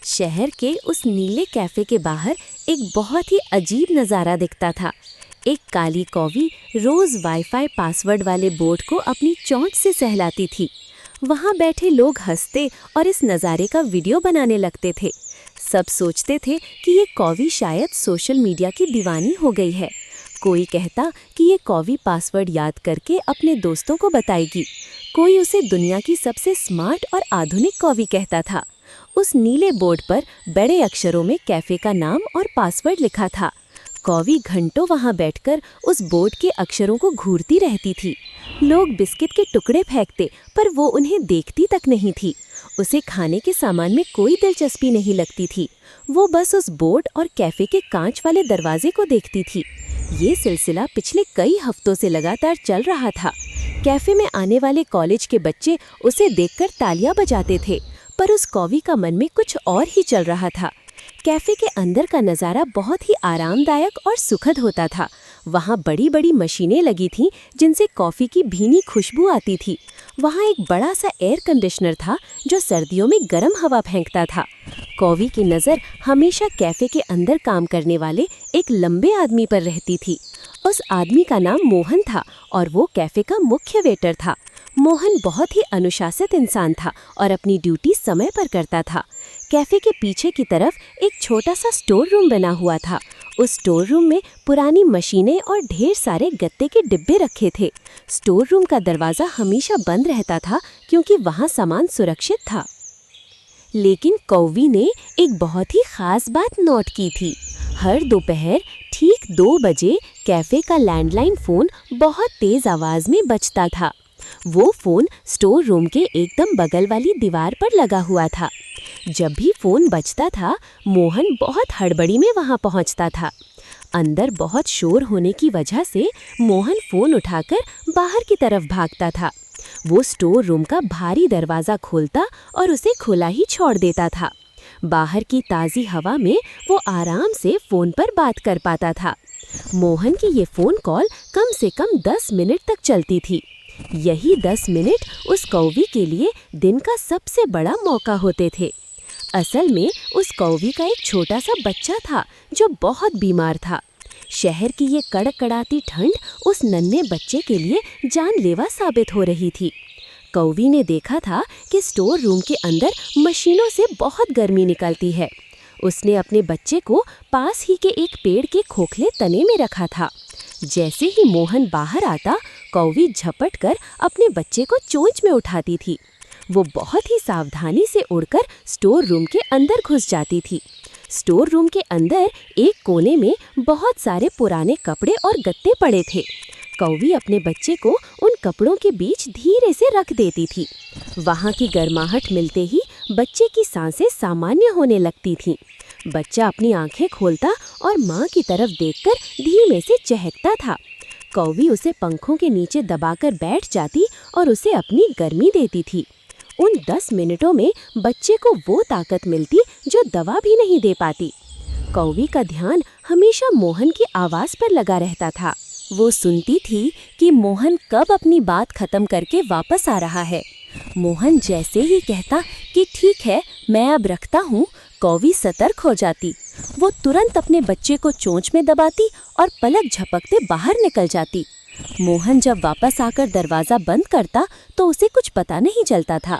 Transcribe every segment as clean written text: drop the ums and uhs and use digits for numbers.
शहर के उस नीले कैफे के बाहर एक बहुत ही अजीब नज़ारा दिखता था। एक काली कौवी रोज वाईफाई पासवर्ड वाले बोर्ड को अपनी चोंच से सहलाती थी। वहाँ बैठे लोग हंसते और इस नज़ारे का वीडियो बनाने लगते थे। सब सोचते थे कि ये कौवी शायद सोशल मीडिया की दीवानी हो गई है। कोई कहता कि ये कौवी पासवर्ड याद करके अपने दोस्तों को बताएगी। कोई उसे दुनिया की सबसे स्मार्ट और आधुनिक कौवी कहता था। उस नीले बोर्ड पर बड़े अक्षरों में कैफे का नाम और पासवर्ड लिखा था। कौवी घंटों वहां बैठकर उस बोर्ड के अक्षरों को घूरती रहती थी। लोग बिस्किट के टुकड़े फेंकते, पर वो उन्हें देखती तक नहीं थी। उसे खाने के सामान में कोई दिलचस्पी नहीं लगती थी। वो बस उस बोर्ड और कैफे के कांच वाले दरवाजे को देखती थी। ये सिलसिला पिछले कई हफ्तों से लगातार चल रहा था। कैफे में आने वाले कॉलेज के बच्चे उसे देखकर तालियां बजाते थे, पर उस कौवी का मन में कुछ और ही चल रहा था। कैफे के अंदर का नज़ारा बहुत ही आरामदायक और सुखद होता था। वहाँ बड़ी बड़ी मशीनें लगी थीं जिनसे कॉफ़ी की भीनी खुशबू आती थी। वहाँ एक बड़ा सा एयर कंडीशनर था जो सर्दियों में गर्म हवा फेंकता था। कौवी की नज़र हमेशा कैफे के अंदर काम करने वाले एक लंबे आदमी पर रहती थी। उस आदमी का नाम मोहन था और वो कैफे का मुख्य वेटर था। मोहन बहुत ही अनुशासित इंसान था और अपनी ड्यूटी समय पर करता था। कैफे के पीछे की तरफ एक छोटा सा स्टोर रूम बना हुआ था। उस स्टोर रूम में पुरानी मशीनें और ढेर सारे गत्ते के डिब्बे रखे थे। स्टोर रूम का दरवाज़ा हमेशा बंद रहता था क्योंकि वहाँ सामान सुरक्षित था। लेकिन कौवी ने एक बहुत ही ख़ास बात नोट की थी। हर दोपहर ठीक 2 बजे कैफे का लैंडलाइन फ़ोन बहुत तेज़ आवाज़ में बजता था। वो फ़ोन स्टोर रूम के एकदम बगल वाली दीवार पर लगा हुआ था। जब भी फ़ोन बजता था, मोहन बहुत हड़बड़ी में वहाँ पहुँचता था। अंदर बहुत शोर होने की वजह से मोहन फ़ोन उठाकर बाहर की तरफ भागता था। वो स्टोर रूम का भारी दरवाज़ा खोलता और उसे खुला ही छोड़ देता था। बाहर की ताज़ी हवा में वो आराम से फ़ोन पर बात कर पाता था। मोहन की ये फ़ोन कॉल कम से कम 10 मिनट तक चलती थी। यही 10 मिनट उस कौवी के लिए दिन का सबसे बड़ा मौका होते थे। असल में उस कौवी का एक छोटा सा बच्चा था जो बहुत बीमार था। शहर की ये कड़कड़ाती ठंड उस नन्हे बच्चे के लिए जानलेवा साबित हो रही थी। कौवी ने देखा था कि स्टोर रूम के अंदर मशीनों से बहुत गर्मी निकलती है। उसने अपने बच्चे को पास ही के एक पेड़ के खोखले तने में रखा था। जैसे ही मोहन बाहर आता, कौवी झपट कर अपने बच्चे को चोंच में उठाती थी। वो बहुत ही सावधानी से उड़कर स्टोर रूम के अंदर घुस जाती थी। स्टोर रूम के अंदर एक कोने में बहुत सारे पुराने कपड़े और गत्ते पड़े थे। कौवी अपने बच्चे को उन कपड़ों के बीच धीरे से रख देती थी। वहाँ की गर्माहट मिलते ही बच्चे की सांसें सामान्य होने लगती थीं। बच्चा अपनी आंखें खोलता और माँ की तरफ देखकर धीमे से चहकता था। कौवी उसे पंखों के नीचे दबाकर बैठ जाती और उसे अपनी गर्मी देती थी। उन 10 मिनटों में बच्चे को वो ताकत मिलती जो दवा भी नहीं दे पाती। कौवी का ध्यान हमेशा मोहन की आवाज़ पर लगा रहता था। वो सुनती थी कि मोहन कब अपनी बात खत्म करके वापस आ रहा है। मोहन जैसे ही कहता कि ठीक है, मैं अब रखता हूँ, कौवी सतर्क हो जाती। वो तुरंत अपने बच्चे को चोंच में दबाती और पलक झपकते बाहर निकल जाती। मोहन जब वापस आकर दरवाज़ा बंद करता तो उसे कुछ पता नहीं चलता था।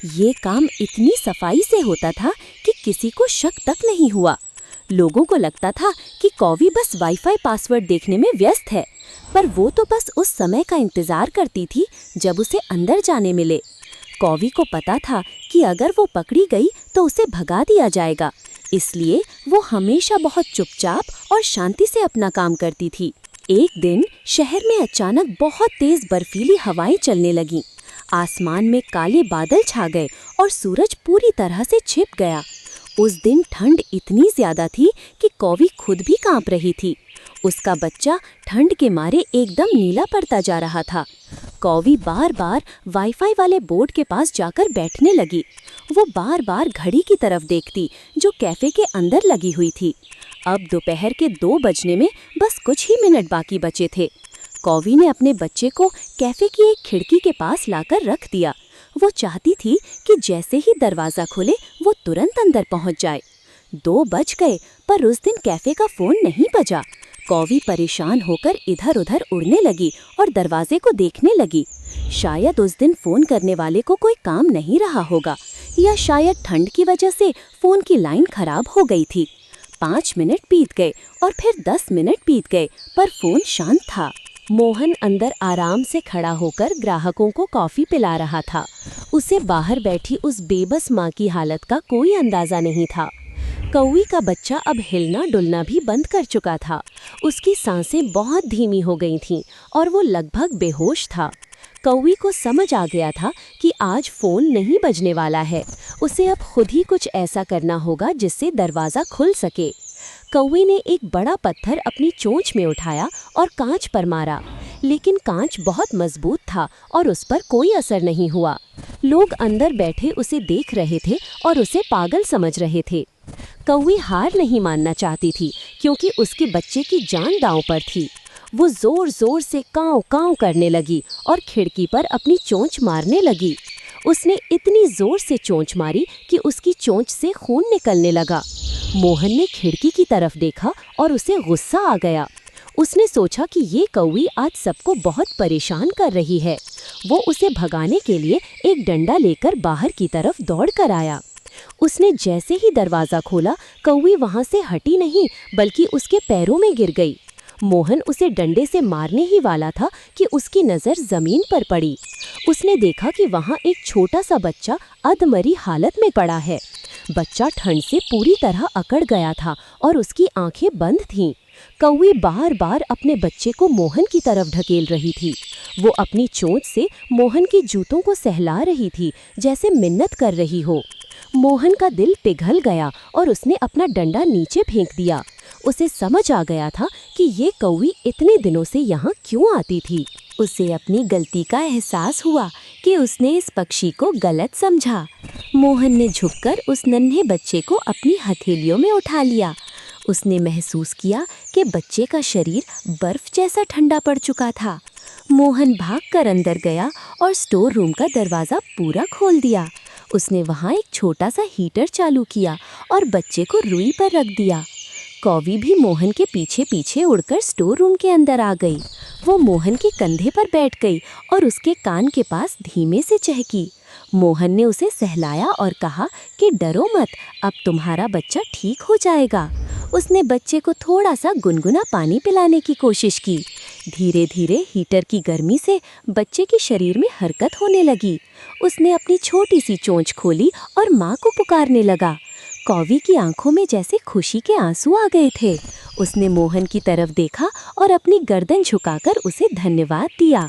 ये काम इतनी सफाई से होता था कि किसी को शक तक नहीं हुआ। लोगों को लगता था कि कौवी बस वाईफाई पासवर्ड देखने में व्यस्त है, पर वो तो बस उस समय का इंतज़ार करती थी जब उसे अंदर जाने मिले। कौवी को पता था कि अगर वो पकड़ी गई तो उसे भगा दिया जाएगा, इसलिए वो हमेशा बहुत चुपचाप और शांति से अपना काम करती थी। एक दिन शहर में अचानक बहुत तेज़ बर्फीली हवाएं चलने लगीं। आसमान में काले बादल छा गए और सूरज पूरी तरह से छिप गया। उस दिन ठंड इतनी ज़्यादा थी कि कौवी खुद भी कांप रही थी। उसका बच्चा ठंड के मारे एकदम नीला पड़ता जा रहा था। कौवी बार बार वाईफाई वाले बोर्ड के पास जाकर बैठने लगी। वो बार बार घड़ी की तरफ देखती जो कैफे के अंदर लगी हुई थी। अब दोपहर के 2 बजने में बस कुछ ही मिनट बाकी बचे थे। कौवी ने अपने बच्चे को कैफे की एक खिड़की के पास लाकर रख दिया। वो चाहती थी कि जैसे ही दरवाज़ा खुले वो तुरंत अंदर पहुंच जाए। 2 बज गए पर उस दिन कैफे का फ़ोन नहीं बजा। कौवी परेशान होकर इधर-उधर उड़ने लगी और दरवाजे को देखने लगी। शायद उस दिन फ़ोन करने वाले को कोई काम नहीं रहा होगा, या शायद ठंड की वजह से फ़ोन की लाइन खराब हो गई थी। 5 मिनट बीत गए और फिर 10 मिनट बीत गए पर फ़ोन शांत था। मोहन अंदर आराम से खड़ा होकर ग्राहकों को कॉफ़ी पिला रहा था। उसे बाहर बैठी उस बेबस माँ की हालत का कोई अंदाज़ा नहीं था। कौवी का बच्चा अब हिलना डुलना भी बंद कर चुका था। उसकी सांसें बहुत धीमी हो गई थीं और वो लगभग बेहोश था। कौवी को समझ आ गया था कि आज फ़ोन नहीं बजने वाला है। उसे अब खुद ही कुछ ऐसा करना होगा जिससे दरवाज़ा खुल सके। कौवे ने एक बड़ा पत्थर अपनी चोंच में उठाया और कांच पर मारा, लेकिन कांच बहुत मजबूत था और उस पर कोई असर नहीं हुआ। लोग अंदर बैठे उसे देख रहे थे और उसे पागल समझ रहे थे। कौवी हार नहीं मानना चाहती थी क्योंकि उसके बच्चे की जान दांव पर थी। वो जोर जोर से काँव काँव करने लगी और खिड़की पर अपनी चोंच मारने लगी। उसने इतनी जोर से चोंच मारी कि उसकी चोंच से खून निकलने लगा। मोहन ने खिड़की की तरफ देखा और उसे गुस्सा आ गया। उसने सोचा कि ये कौवी आज सबको बहुत परेशान कर रही है। वो उसे भगाने के लिए एक डंडा लेकर बाहर की तरफ दौड़ कर आया। उसने जैसे ही दरवाज़ा खोला, कौवी वहाँ से हटी नहीं बल्कि उसके पैरों में गिर गई। मोहन उसे डंडे से मारने ही वाला था कि उसकी नज़र ज़मीन पर पड़ी। उसने देखा कि वहाँ एक छोटा सा बच्चा अधमरी हालत में पड़ा है। बच्चा ठंड से पूरी तरह अकड़ गया था और उसकी आंखें बंद थीं। कौवी बार बार अपने बच्चे को मोहन की तरफ ढकेल रही थी। वो अपनी चोंच से मोहन के जूतों को सहला रही थी, जैसे मिन्नत कर रही हो। मोहन का दिल पिघल गया और उसने अपना डंडा नीचे फेंक दिया। उसे समझ आ गया था कि ये कौवी इतने दिनों से यहाँ क्यों आती थी। उसे अपनी गलती का एहसास हुआ कि उसने इस पक्षी को गलत समझा। मोहन ने झुककर उस नन्हे बच्चे को अपनी हथेलियों में उठा लिया। उसने महसूस किया कि बच्चे का शरीर बर्फ जैसा ठंडा पड़ चुका था। मोहन भागकर अंदर गया और स्टोर रूम का दरवाज़ा पूरा खोल दिया। उसने वहाँ एक छोटा सा हीटर चालू किया और बच्चे को रुई पर रख दिया। कौवी भी मोहन के पीछे पीछे उड़कर स्टोर रूम के अंदर आ गई। वो मोहन के कंधे पर बैठ गई और उसके कान के पास धीमे से चहकी। मोहन ने उसे सहलाया और कहा कि डरो मत, अब तुम्हारा बच्चा ठीक हो जाएगा। उसने बच्चे को थोड़ा सा गुनगुना पानी पिलाने की कोशिश की। धीरे धीरे हीटर की गर्मी से बच्चे के शरीर में हरकत होने लगी। उसने अपनी छोटी सी चोंच खोली और माँ को पुकारने लगा। कौवी की आंखों में जैसे खुशी के आंसू आ गए थे। उसने मोहन की तरफ देखा और अपनी गर्दन झुकाकर उसे धन्यवाद दिया।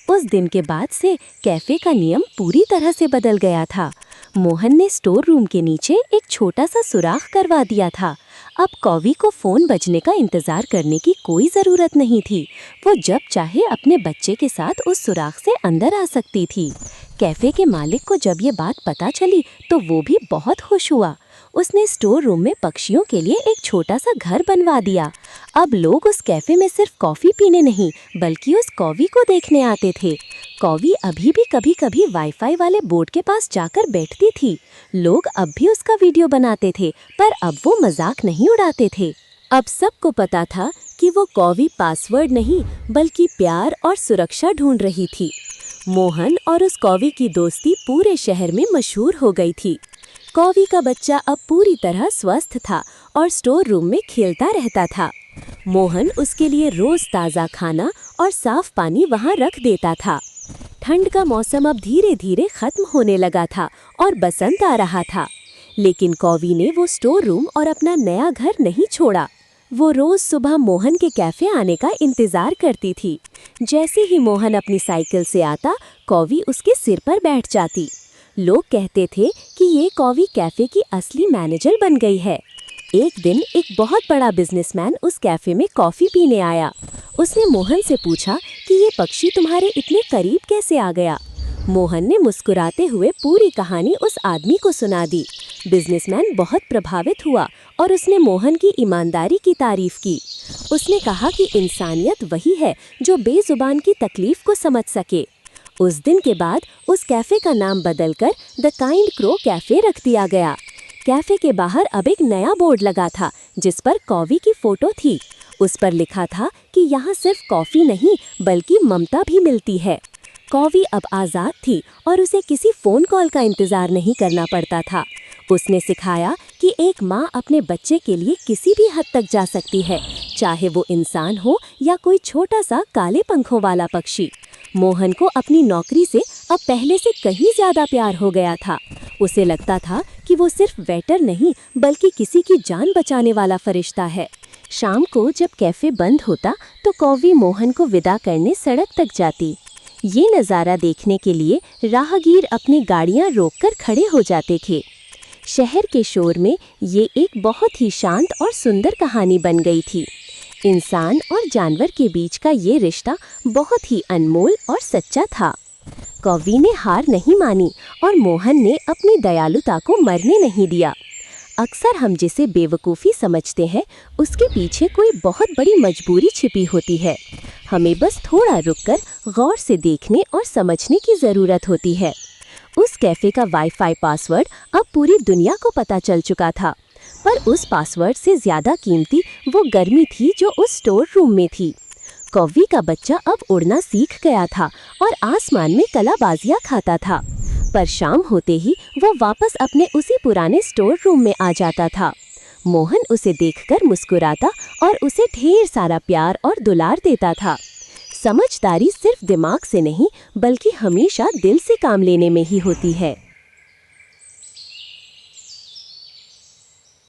उस दिन के बाद से कैफे का नियम पूरी तरह से बदल गया था। मोहन ने स्टोर रूम के नीचे एक छोटा सा सुराख करवा दिया था। अब कौवी को फ़ोन बजने का इंतज़ार करने की कोई ज़रूरत नहीं थी। वो जब चाहे अपने बच्चे के साथ उस सुराख से अंदर आ सकती थी। कैफ़े के मालिक को जब ये बात पता चली तो वो भी बहुत खुश हुआ। उसने स्टोर रूम में पक्षियों के लिए एक छोटा सा घर बनवा दिया। अब लोग उस कैफ़े में सिर्फ कॉफ़ी पीने नहीं बल्कि उस कौवी को देखने आते थे। कौवी अभी भी कभी कभी वाईफाई वाले बोर्ड के पास जाकर बैठती थी। लोग अब भी उसका वीडियो बनाते थे, पर अब वो मजाक नहीं उड़ाते थे। अब सबको पता था कि वो कौवी पासवर्ड नहीं बल्कि प्यार और सुरक्षा ढूंढ रही थी। मोहन और उस कौवी की दोस्ती पूरे शहर में मशहूर हो गई थी। कौवी का बच्चा अब पूरी तरह स्वस्थ था और स्टोर रूम में खेलता रहता था। मोहन उसके लिए रोज ताज़ा खाना और साफ पानी वहाँ रख देता था। ठंड का मौसम अब धीरे धीरे खत्म होने लगा था और बसंत आ रहा था। लेकिन कौवी ने वो स्टोर रूम और अपना नया घर नहीं छोड़ा। वो रोज सुबह मोहन के कैफे आने का इंतजार करती थी। जैसे ही मोहन अपनी साइकिल से आता, कौवी उसके सिर पर बैठ जाती। लोग कहते थे कि ये कौवी कैफे की असली मैनेजर बन गई है। एक दिन एक बहुत बड़ा बिजनेसमैन उस कैफे में कॉफ़ी पीने आया। उसने मोहन से पूछा कि ये पक्षी तुम्हारे इतने करीब कैसे आ गया। मोहन ने मुस्कुराते हुए पूरी कहानी उस आदमी को सुना दी। बिजनेसमैन बहुत प्रभावित हुआ और उसने मोहन की ईमानदारी की तारीफ की। उसने कहा कि इंसानियत वही है जो बेजुबान की तकलीफ को समझ सके। उस दिन के बाद उस कैफे का नाम बदलकर द काइंड क्रो कैफे रख दिया गया। कैफे के बाहर अब एक नया बोर्ड लगा था जिस पर कौवी की फोटो थी। उस पर लिखा था कि यहाँ सिर्फ कॉफी नहीं बल्कि ममता भी मिलती है। कौवी अब आज़ाद थी और उसे किसी फ़ोन कॉल का इंतज़ार नहीं करना पड़ता था। उसने सिखाया कि एक माँ अपने बच्चे के लिए किसी भी हद तक जा सकती है, चाहे वो इंसान हो या कोई छोटा सा काले पंखों वाला पक्षी। मोहन को अपनी नौकरी से अब पहले से कहीं ज़्यादा प्यार हो गया था। उसे लगता था कि वो सिर्फ वेटर नहीं बल्कि किसी की जान बचाने वाला फरिश्ता है। शाम को जब कैफ़े बंद होता तो कौवी मोहन को विदा करने सड़क तक जाती। ये नज़ारा देखने के लिए राहगीर अपनी गाड़ियाँ रोककर खड़े हो जाते थे। शहर के शोर में ये एक बहुत ही शांत और सुंदर कहानी बन गई थी। इंसान और जानवर के बीच का ये रिश्ता बहुत ही अनमोल और सच्चा था। कौवी ने हार नहीं मानी और मोहन ने अपनी दयालुता को मरने नहीं दिया। अक्सर हम जिसे बेवकूफ़ी समझते हैं उसके पीछे कोई बहुत बड़ी मजबूरी छिपी होती है। हमें बस थोड़ा रुककर गौर से देखने और समझने की ज़रूरत होती है। उस कैफ़े का वाईफाई पासवर्ड अब पूरी दुनिया को पता चल चुका था, पर उस पासवर्ड से ज़्यादा कीमती वो गर्मी थी जो उस स्टोर रूम में थी। कौवी का बच्चा अब उड़ना सीख गया था और आसमान में कलाबाजियाँ खाता था, पर शाम होते ही वो वापस अपने उसी पुराने स्टोर रूम में आ जाता था। मोहन उसे देखकर मुस्कुराता और उसे ढेर सारा प्यार और दुलार देता था। समझदारी सिर्फ दिमाग से नहीं बल्कि हमेशा दिल से काम लेने में ही होती है।